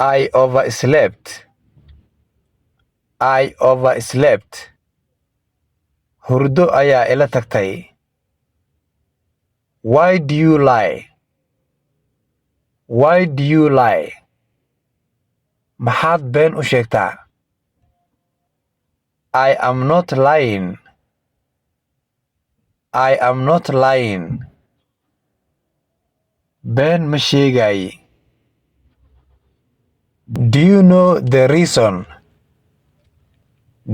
I overslept. I overslept. Hurdo ayaa ila tagtay. Why do you lie? Why do you lie? Maxaad been u sheegtaa? I am not lying. I am not lying. Been ma sheegay. Do you know the reason?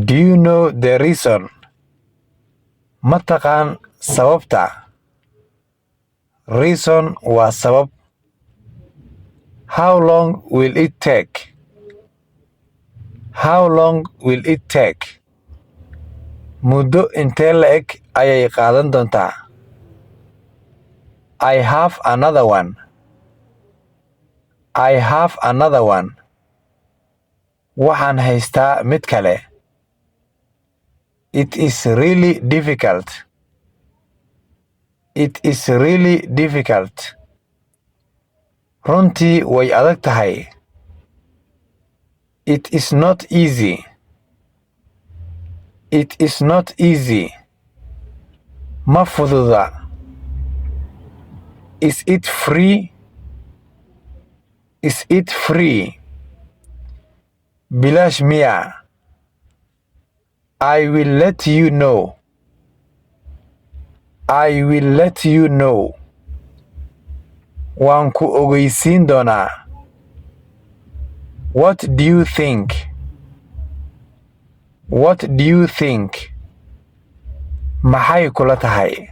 Do you know the reason? Ma taqaan sababta? Reason waa sabab. How long will it take? How long will it take? Muddo intee la'eg ayay qaadan doontaa? I have another one. I have another one. Waxaan haystaa mid kale. It is really difficult. It is really difficult. Runtii way adag tahay. It is not easy. It is not easy. Ma fududa. Is it free? Is it free? Bilaash miya. I will let you know. I will let you know. Waan ku ogeysiin doonaa. What do you think? What do you think? Maxay kula tahay?